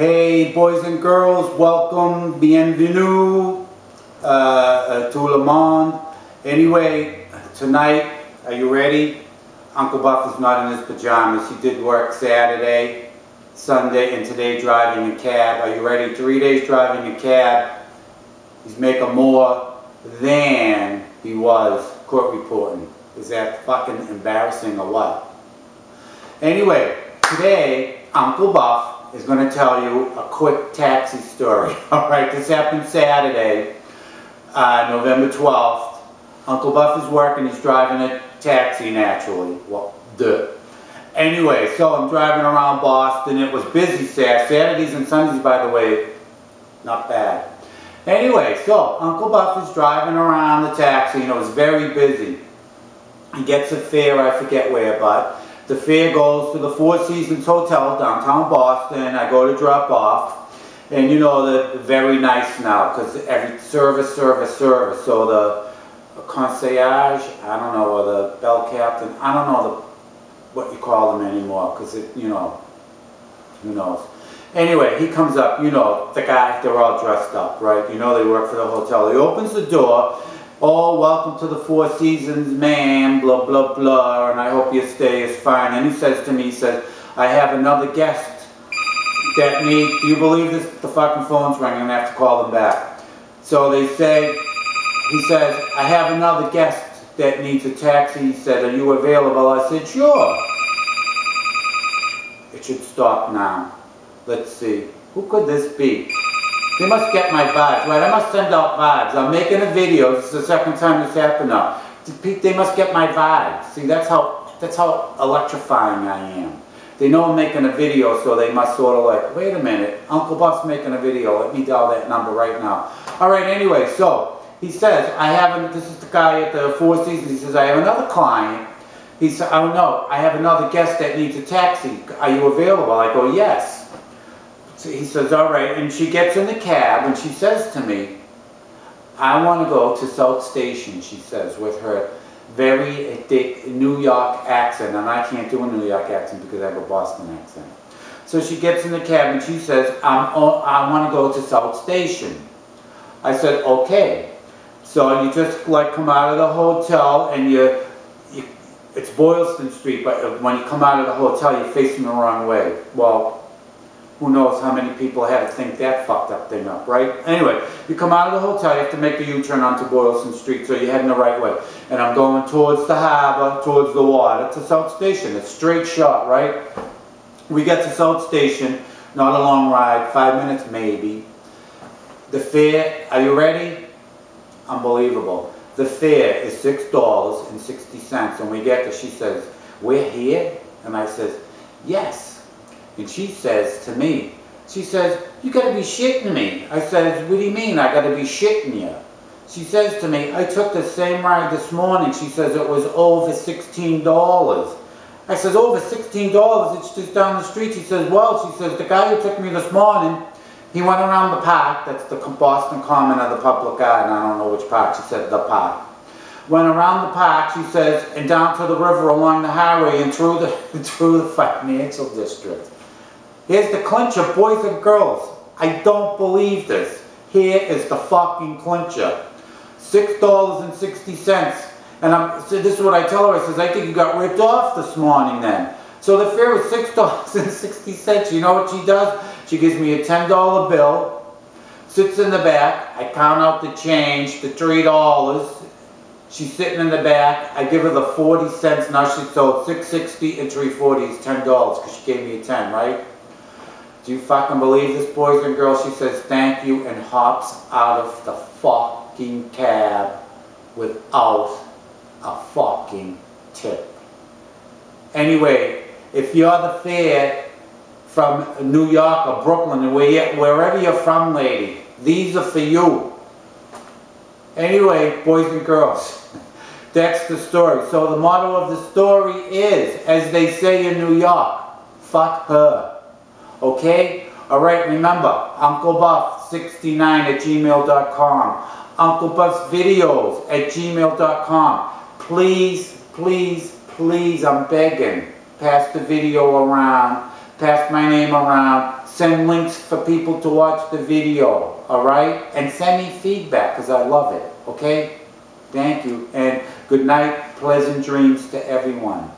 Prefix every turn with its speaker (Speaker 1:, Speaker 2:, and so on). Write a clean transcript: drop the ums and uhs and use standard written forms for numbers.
Speaker 1: Hey boys and girls, welcome, bienvenue to Le Monde. Anyway, tonight, are you ready? Uncle Buff is not in his pajamas. He did work Saturday, Sunday, and today driving a cab. Are you ready? 3 days driving a cab. He's making more than he was court reporting. Is that fucking embarrassing or what? Anyway, today, Uncle Buff is going to tell you a quick taxi story. Alright, this happened Saturday, November 12th. Uncle Buff is working, he's driving a taxi naturally. Well, duh. Anyway, so I'm driving around Boston. It was busy Saturdays and Sundays, by the way, not bad. Anyway, so Uncle Buff is driving around the taxi and it was very busy. He gets a fare, I forget where, but the fare goes to the Four Seasons Hotel, downtown Boston. I go to drop off, and you know, they're very nice now, because every service. So the concierge, I don't know, or the bell captain, I don't know what you call them anymore, because you know, who knows. Anyway, he comes up, you know, the guy, they're all dressed up, right? You know, they work for the hotel. He opens the door. Oh, welcome to the Four Seasons, ma'am, blah, blah, blah, and I hope your stay is fine. And he says to me, he says, I have another guest that needs, do you believe this? The fucking phone's ringing, I'm going to have to call them back. So they say, he says, I have another guest that needs a taxi. He said, are you available? I said, sure. It should stop now. Let's see. Who could this be? They must get my vibes, right? I must send out vibes. I'm making a video. This is the second time this happened now. They must get my vibes. See, that's how electrifying I am. They know I'm making a video, so they must sort of like, wait a minute, Uncle Buff's making a video. Let me dial that number right now. All right, anyway, so he says, this is the guy at the Four Seasons. He says, I have another client. He said, oh no, I have another guest that needs a taxi. Are you available? I go, yes. He says, all right, and she gets in the cab and she says to me, I want to go to South Station, she says, with her very thick New York accent, and I can't do a New York accent because I have a Boston accent. So she gets in the cab and she says, I want to go to South Station. I said, okay. So you just like come out of the hotel and it's Boylston Street, but when you come out of the hotel, you're facing the wrong way. Well, who knows how many people had to think that fucked up thing up, right? Anyway, you come out of the hotel, you have to make the U-turn onto Boylston Street, so you're heading the right way. And I'm going towards the harbor, towards the water, to South Station. It's straight shot, right? We get to South Station, not a long ride, 5 minutes maybe. The fare, are you ready? Unbelievable. The fare is $6.60, and we get there, she says, we're here? And I says, yes. And she says to me, she says, you gotta be shitting me. I says, what do you mean I gotta be shitting you? She says to me, I took the same ride this morning. She says it was over $16. I says, over $16? It's just down the street. She says, well, she says, the guy who took me this morning, he went around the park. That's the Boston Common or the Public Garden. I don't know which park. She said the park. Went around the park, she says, and down to the river along the highway and through the financial district. Here's the clincher, boys and girls. I don't believe this. Here is the fucking clincher. $6.60. And so this is what I tell her. I says, I think you got ripped off this morning then. So the fare was $6.60. You know what she does? She gives me a $10 bill, sits in the back. I count out the change, the $3. She's sitting in the back. I give her the 40 cents. Now she's sold $6.60 and $3.40 is $10 because she gave me a 10, right? Do you fucking believe this, boys and girls? She says thank you and hops out of the fucking cab without a fucking tip. Anyway, if you're the fare from New York or Brooklyn or wherever you're from, lady, these are for you. Anyway, boys and girls, that's the story. So the motto of the story is, as they say in New York, fuck her. Okay? Alright, remember, UncleBuff69@gmail.com. UncleBuffsVideos@gmail.com. Please, please, please, I'm begging, pass the video around. pass my name around, send links for people to watch the video, alright? And send me feedback, because I love it, okay? Thank you, and good night, pleasant dreams to everyone.